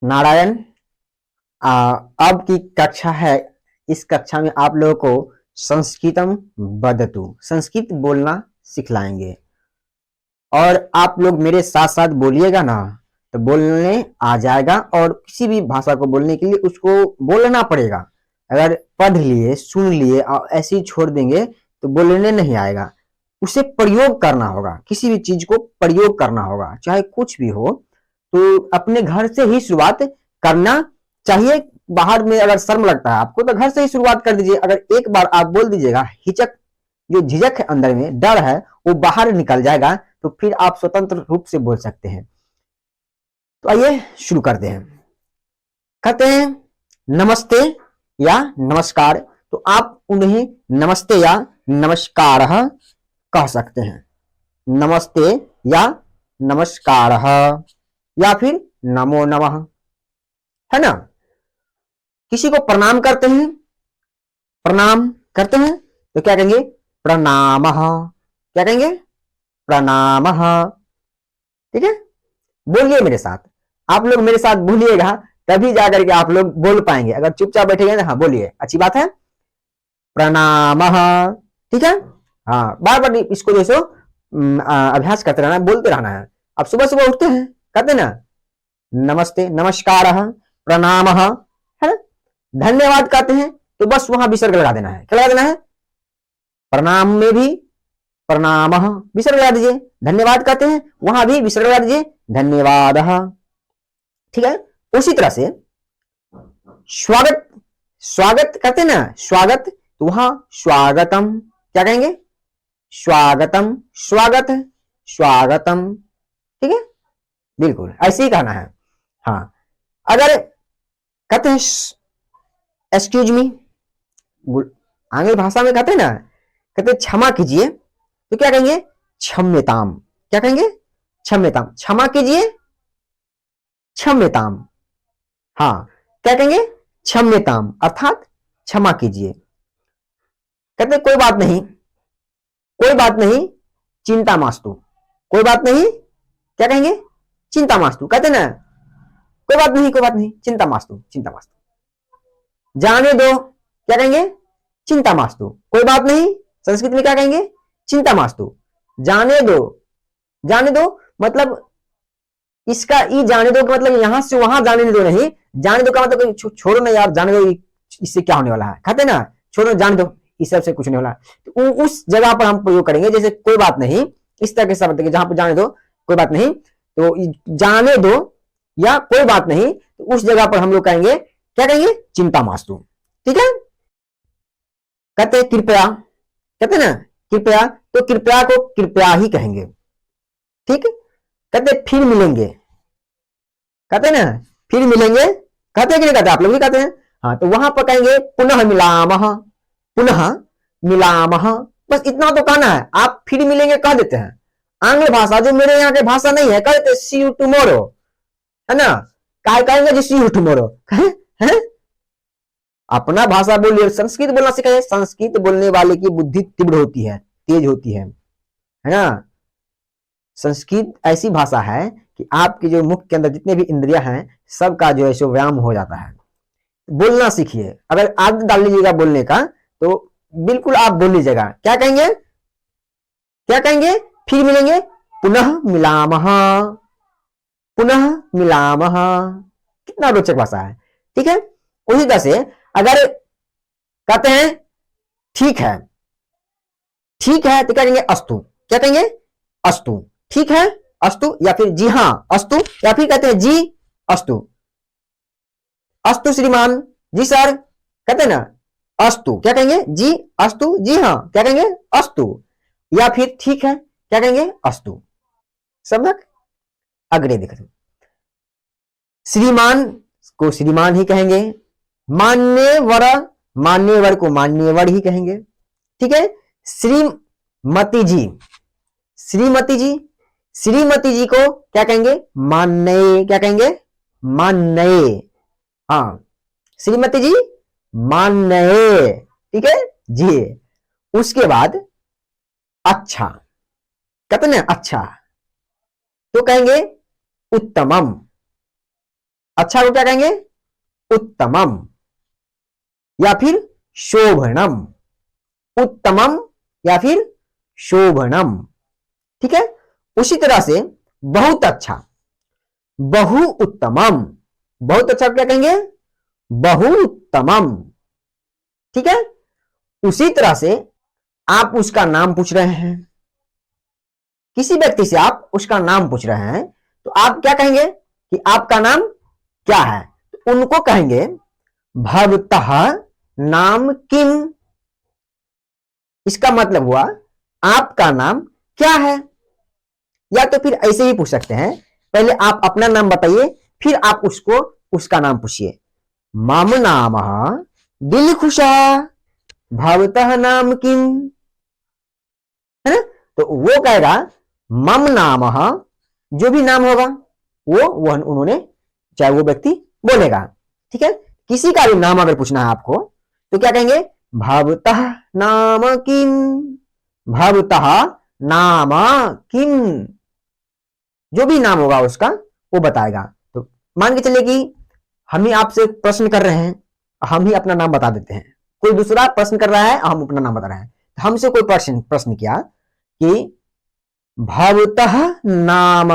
नारायण। अब की कक्षा है। इस कक्षा में आप लोगों को संस्कृतम वदतु, संस्कृत बोलना सिखलाएंगे। और आप लोग मेरे साथ साथ बोलिएगा ना, तो बोलने आ जाएगा। और किसी भी भाषा को बोलने के लिए उसको बोलना पड़ेगा। अगर पढ़ लिए सुन लिए और ऐसे ही छोड़ देंगे तो बोलने नहीं आएगा। उसे प्रयोग करना होगा, किसी भी चीज को प्रयोग करना होगा, चाहे कुछ भी हो। तो अपने घर से ही शुरुआत करना चाहिए। बाहर में अगर शर्म लगता है आपको तो घर से ही शुरुआत कर दीजिए। अगर एक बार आप बोल दीजिएगा, हिचक, जो झिझक है अंदर में, डर है, वो बाहर निकल जाएगा। तो फिर आप स्वतंत्र रूप से बोल सकते हैं। तो आइए शुरू करते हैं। कहते हैं नमस्ते या नमस्कार, तो आप उन्हें नमस्ते या नमस्कार कह सकते हैं। नमस्ते या नमस्कार या फिर नमो नमः, है ना। किसी को प्रणाम करते हैं, प्रणाम करते हैं तो क्या कहेंगे? प्रणामः। क्या कहेंगे? प्रणामः। ठीक है, बोलिए मेरे साथ। आप लोग मेरे साथ बोलिएगा तभी जाकर के आप लोग बोल पाएंगे। अगर चुपचाप बैठेंगे ना, हाँ बोलिए, अच्छी बात है। प्रणामः। ठीक है, हाँ बार बार इसको जैसे अभ्यास करते रहना है, बोलते रहना है। अब सुबह सुबह उठते हैं, कहते ना नमस्ते, नमस्कार, प्रणाम, है ना। धन्यवाद कहते हैं तो बस वहां विसर्ग लगा देना है। क्या लगा देना है? प्रणाम में भी प्रणाम विसर्ग लगा दीजिए। धन्यवाद कहते हैं वहां भी विसर्ग लगा दीजिए, धन्यवाद। ठीक है, उसी तरह से स्वागत, स्वागत कहते हैं ना, स्वागत, तो वहां स्वागतम। क्या कहेंगे? स्वागतम, स्वागत, स्वागतम। ठीक है, बिल्कुल ऐसे ही कहना है। हाँ, अगर कहते हैं एक्सक्यूज मी, आंग्ल भाषा में कहते हैं ना, कहते क्षमा कीजिए, तो क्या कहेंगे? क्षम्यताम। क्या कहेंगे? क्षम्यताम। क्षमा कीजिए, क्षम्यताम। हाँ, क्या कहेंगे? क्षम्यताम अर्थात क्षमा कीजिए। कहते कोई बात नहीं, कोई बात नहीं, चिंता मास्तु। कोई बात नहीं, क्या कहेंगे? चिंता मास्तु। कहते ना कोई बात नहीं, कोई बात नहीं, चिंता मास्तु, चिंता मास्तु। जाने दो, क्या कहेंगे? चिंता मास्तु। कोई बात नहीं संस्कृत में क्या कहेंगे? चिंता मास्तु। जाने दो, जाने दो मतलब इसका ई जाने दो का मतलब यहां से वहां जाने दो नहीं। जाने दो का मतलब छोड़ो ना यार, जाने दो, इससे क्या होने वाला है, कहते ना छोड़ो जाने दो, इस सबसे कुछ नहीं वाला। तो उस जगह पर हम प्रयोग करेंगे, जैसे कोई बात नहीं, इस तरह के शब्द जहां पर जाने दो, कोई बात नहीं, तो जाने दो या कोई बात नहीं, तो उस जगह पर हम लोग कहेंगे, क्या कहेंगे? चिंता मास्तु। ठीक है, कहते कृपया, कहते ना कृपया, तो कृपया को कृपया ही कहेंगे। ठीक, कहते फिर मिलेंगे, कहते ना फिर मिलेंगे, कहते कि नहीं कहते? आप लोग भी कहते हैं। हाँ, तो वहां पर कहेंगे पुनः मिलामः, पुनः मिलामः। बस इतना तो कहना है। आप फिर मिलेंगे कह देते हैं। आंग्ल भाषा जो मेरे यहाँ की भाषा नहीं है, कहते सी यू टुमारो, है ना। काय कहेंगे जी सी यू टुमारो, है। अपना भाषा बोलिए, संस्कृत बोलना सिखाइए। संस्कृत बोलने वाले की बुद्धि तीव्र होती है, तेज होती है ना। संस्कृत ऐसी भाषा है कि आपके जो मुख के अंदर जितने भी इंद्रियां हैं, सबका जो है सो व्यायाम हो जाता है। बोलना सीखिए। अगर आदत डाल लीजिएगा बोलने का, तो बिल्कुल आप बोल लीजिएगा। क्या कहेंगे? क्या कहेंगे? फिर मिलेंगे, पुनः मिलामः, पुनः मिलामः। कितना रोचक भाषा है। ठीक है, उसी तरह से अगर कहते हैं ठीक है, ठीक है, तो क्या कहेंगे? अस्तु। क्या कहेंगे? अस्तु। ठीक है, अस्तु, या फिर जी हाँ अस्तु, या फिर कहते हैं जी अस्तु। अस्तु श्रीमान, जी सर, कहते हैं ना अस्तु। क्या कहेंगे? जी अस्तु, जी हाँ, क्या कहेंगे? अस्तु। या फिर ठीक है, क्या कहेंगे? अस्तु। सम्यक अग्रे देख रहे, श्रीमान को श्रीमान ही कहेंगे। मान्यवर, मान्यवर को मान्यवर ही कहेंगे। ठीक है, श्रीमती जी, श्रीमती जी, श्रीमती जी को क्या कहेंगे? मान्य। क्या कहेंगे? मान्य। हाँ, श्रीमती जी मान्य। ठीक है जी। उसके बाद अच्छा, कहते ना अच्छा, तो कहेंगे उत्तमम, अच्छा को क्या कहेंगे? उत्तमम या फिर शोभनम। उत्तमम या फिर शोभनम। ठीक है। उसी तरह से बहुत अच्छा, बहु उत्तमम। बहुत अच्छा क्या कहेंगे? बहु उत्तमम। ठीक है। उसी तरह से आप उसका नाम पूछ रहे हैं, किसी व्यक्ति से आप उसका नाम पूछ रहे हैं, तो आप क्या कहेंगे कि आपका नाम क्या है? तो उनको कहेंगे भवतः नाम किम। इसका मतलब हुआ आपका नाम क्या है। या तो फिर ऐसे ही पूछ सकते हैं, पहले आप अपना नाम बताइए, फिर आप उसको उसका नाम पूछिए। मम नाम दिल खुशा भवतः नाम किम, है ना। तो वो कहेगा मम नाम, जो भी नाम होगा वो उन्होंने, चाहे वो व्यक्ति बोलेगा। ठीक है। किसी का भी नाम अगर पूछना है आपको तो क्या कहेंगे? भवतः नाम किम। भवतः नाम किम, जो भी नाम होगा उसका वो बताएगा। तो मान के चलिए कि हम ही आपसे प्रश्न कर रहे हैं, हम ही अपना नाम बता देते हैं। कोई दूसरा प्रश्न कर रहा है, हम अपना नाम बता रहे हैं। हमसे कोई प्रश्न किया कि भवतः नाम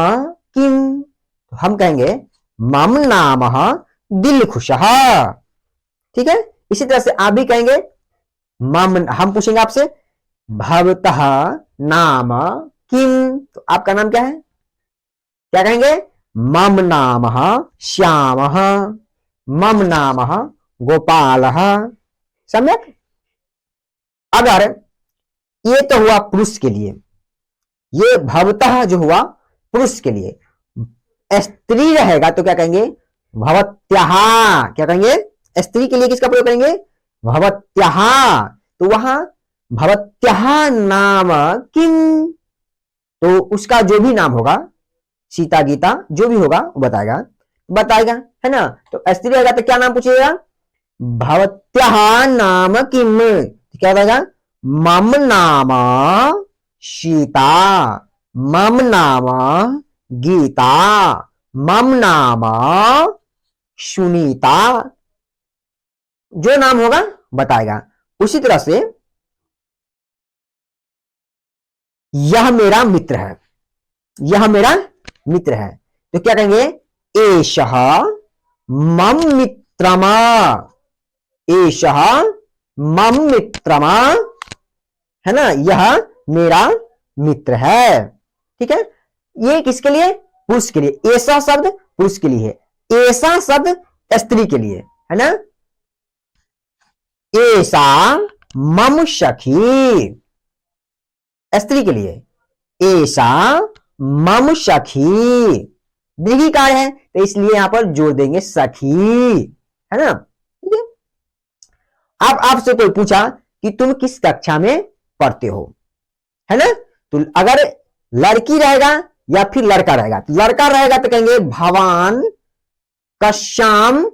किम, तो हम कहेंगे मम नाम दिल खुशः। ठीक है। इसी तरह से आप भी कहेंगे मम, हम पूछेंगे आपसे भवतः नाम किम, तो आपका नाम क्या है? क्या कहेंगे? मम नाम श्याम, मम नाम गोपाल। सम्यक। अगर ये तो हुआ पुरुष के लिए, ये भवतः जो हुआ पुरुष के लिए। स्त्री रहेगा तो क्या कहेंगे? भवत्याः। क्या कहेंगे? स्त्री के लिए किसका प्रयोग करेंगे? भवत्याः। तो वहां भवत्याः नाम किम, तो उसका जो भी नाम होगा, सीता गीता जो भी होगा वो बताएगा, है ना। तो स्त्री रहेगा तो क्या नाम पूछिएगा? भवत्याः नाम किम, क्या बताएगा? मम नाम सीता, मम नाम गीता, मम नाम सुनीता, जो नाम होगा बताएगा। उसी तरह से यह मेरा मित्र है, यह मेरा मित्र है, तो क्या कहेंगे? एषः मम मित्रमा, एषः मम मित्रमा, है ना, यह मेरा मित्र है। ठीक है। ये किसके लिए? पुरुष के लिए। ऐसा शब्द पुरुष के लिए है, ऐसा शब्द स्त्री के लिए, है ना। ऐसा मम सखी, स्त्री के लिए ऐसा मम सखी, दीर्घिकार है तो इसलिए यहां पर जोड़ देंगे सखी, है ना। ठीक है। अब आपसे कोई पूछा कि तुम किस कक्षा में पढ़ते हो, है ना, तो अगर लड़की रहेगा या फिर लड़का रहेगा, तो लड़का रहेगा तो कहेंगे भवान कश्याम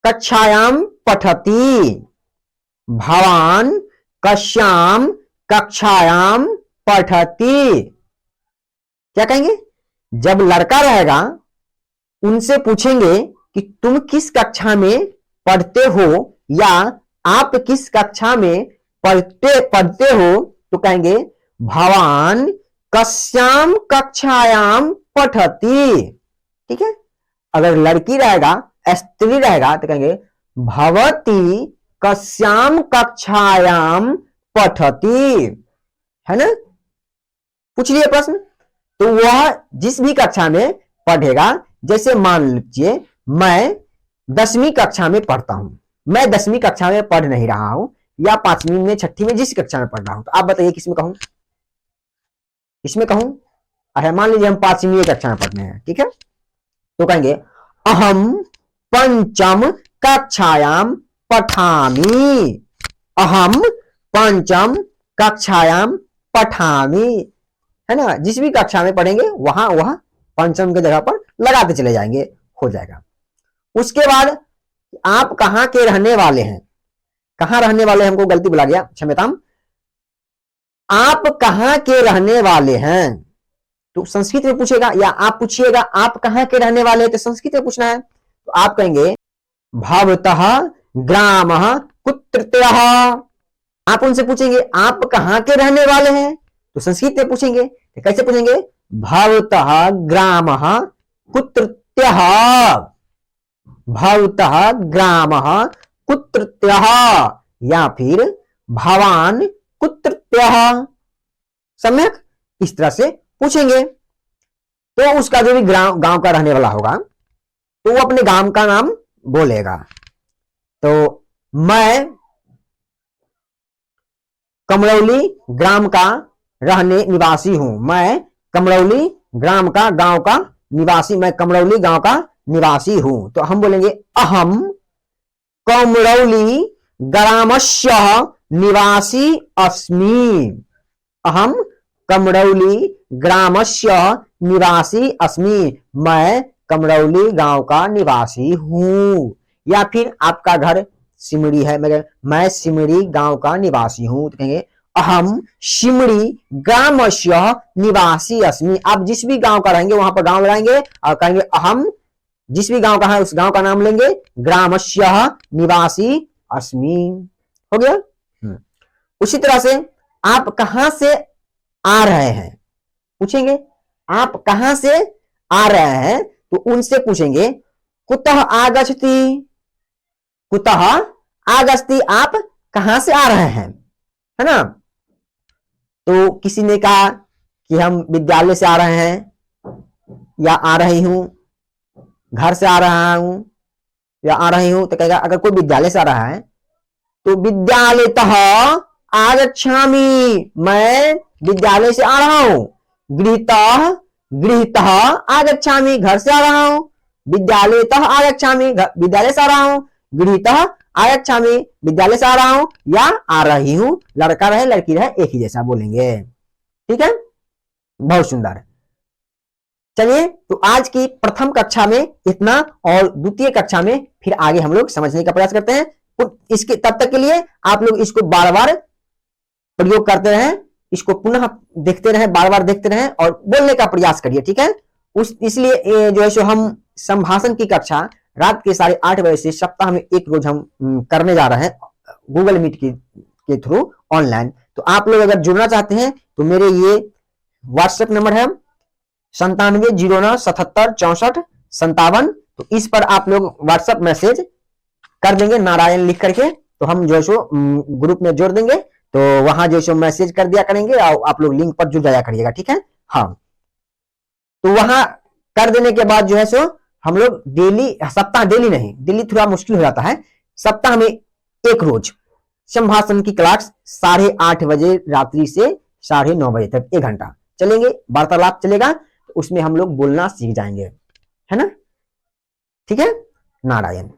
कक्षायाम पठति, भवान कश्याम कक्षायाम पठति। क्या कहेंगे? जब लड़का रहेगा उनसे पूछेंगे कि तुम किस कक्षा में पढ़ते हो या आप किस कक्षा में पढ़ते हो, तो कहेंगे भवान कस्याम कक्षायाम पठति। ठीक है। अगर लड़की रहेगा, स्त्री रहेगा, तो कहेंगे भवती कस्याम कक्षायाम पठति, है ना। पूछ लिए प्रश्न। तो वह जिस भी कक्षा में पढ़ेगा, जैसे मान लीजिए मैं 10वीं कक्षा में पढ़ता हूं, मैं 10वीं कक्षा में पढ़ नहीं रहा हूं, या 5वीं में, 6ठी में, जिस कक्षा में पढ़ रहा हूं, तो आप बताइए किसमें कहूं, किसमें कहूं? अरे मान लीजिए हम 5वीं कक्षा में पढ़ने हैं, ठीक है, तो कहेंगे अहम पंचम कक्षायाम पठामि, अहम पंचम कक्षायाम पठामि, है ना। जिस भी कक्षा में पढ़ेंगे वहां वह पंचम की जगह पर लगाते चले जाएंगे, हो जाएगा। उसके बाद आप कहां के रहने वाले हैं, कहां रहने वाले, हमको गलती बुला गया, क्षम्यताम। आप कहां के रहने वाले हैं, तो संस्कृत में पूछेगा, या आप पूछिएगा आप कहाँ के रहने वाले हैं, तो संस्कृत में पूछना है। तो आप कहेंगे भवतः ग्रामः कुत्रत्यः। आप उनसे पूछेंगे आप कहाँ के रहने वाले हैं, तो संस्कृत में पूछेंगे। तो कैसे पूछेंगे, भवतः ग्रामः कुत्रत्यः, भवतः ग्रामः कुत्रत्यः, या फिर भवान कुत्रत्यः। सम्यक, इस तरह से पूछेंगे। तो उसका जो भी गांव का रहने वाला होगा तो वो अपने गांव का नाम बोलेगा। तो मैं कमरौली ग्राम का रहने निवासी हूं, मैं कमरौली ग्राम का गांव का निवासी, मैं कमरौली गांव का निवासी हूं। तो हम बोलेंगे अहम कमरौली ग्रामस्य निवासी अस्मि, अहम कमरौली ग्रामस्य निवासी अस्मि, मैं कमरौली गांव का निवासी हूं। या फिर आपका घर सिमड़ी है, मैं सिमड़ी गांव का निवासी हूं, तो कहेंगे अहम सिमड़ी ग्रामस्य निवासी अस्मि। आप जिस भी गांव का रहेंगे वहां पर गांव लगाएंगे और कहेंगे अहम, जिस भी गांव का है उस गांव का नाम लेंगे, ग्रामस्य निवासी अस्मि। हो गया। उसी तरह से आप कहां से आ रहे हैं पूछेंगे, आप कहां से आ रहे हैं, तो उनसे पूछेंगे कुतः आगच्छति, कुतः आगच्छति, आप कहां से आ रहे हैं, है ना। तो किसी ने कहा कि हम विद्यालय से आ रहे हैं, या आ रही हूं, घर से आ रहा हूं, या आ रही हूं, तो कहेगा अगर कोई विद्यालय से आ रहा है तो विद्यालयतः आगच्छामि, मैं विद्यालय से आ रहा हूं। गृहतः गृहतः आगच्छामि, घर से आ रहा हूं। विद्यालयतः आगच्छामि, विद्यालय से आ रहा हूं। गृहतः आगच्छामि, विद्यालय से आ रहा हूं या आ रही हूं। लड़का रहे लड़की रहे एक ही जैसा बोलेंगे। ठीक है, बहुत सुंदर। चलिए, तो आज की प्रथम कक्षा में इतना, और द्वितीय कक्षा में फिर आगे हम लोग समझने का प्रयास करते हैं। इसके तब तक के लिए आप लोग इसको बार बार प्रयोग करते रहें, इसको पुनः देखते रहें, बार बार देखते रहें और बोलने का प्रयास करिए। ठीक है, इसलिए जो है सो हम संभाषण की कक्षा रात के 8:30 बजे से सप्ताह में एक रोज हम करने जा रहे हैं गूगल मीट के थ्रू ऑनलाइन। तो आप लोग अगर जुड़ना चाहते हैं तो मेरे ये व्हाट्सएप नंबर है 9709776457। तो इस पर आप लोग व्हाट्सएप मैसेज कर देंगे नारायण लिख करके, तो हम जो सो ग्रुप में जोड़ देंगे। तो वहां जो सो मैसेज कर दिया करेंगे और आप लोग लिंक पर जुड़ जाया करिएगा। ठीक है, हाँ। तो वहां कर देने के बाद जो है सो हम लोग डेली, सप्ताह डेली नहीं, डेली थोड़ा मुश्किल हो जाता है, सप्ताह में एक रोज संभाषण की क्लास 8:30 बजे रात्रि से 9:30 बजे तक 1 घंटा चलेंगे, वार्तालाप चलेगा। तो उसमें हम लोग बोलना सीख जाएंगे, है ना। ठीक है, नारायण।